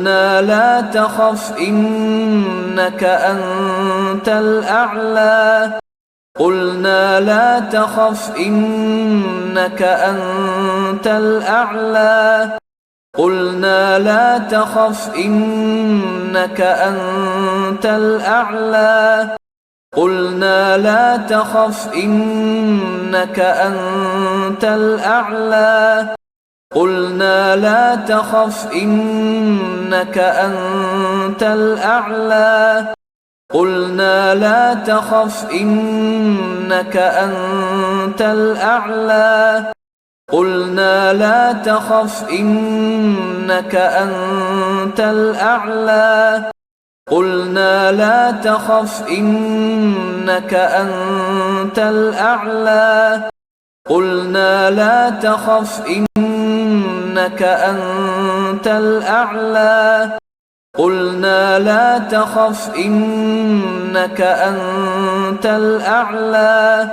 قلنا لا تخف إنك أنت الأعلى قلنا لا تخف إنك أنت الأعلى قلنا لا تخف إنك أنت الأعلى قلنا لا تخف إنك أنت الأعلى قلنا لا تخف إنك أنت الأعلى قلنا لا تخف إنك أنت الأعلى قلنا لا تخف إنك أنت الأعلى قلنا لا تخف إنك أنت الأعلى قلنا لا تخف إنك أنت الأعلى قلنا لا تخف إنك أنت الأعلى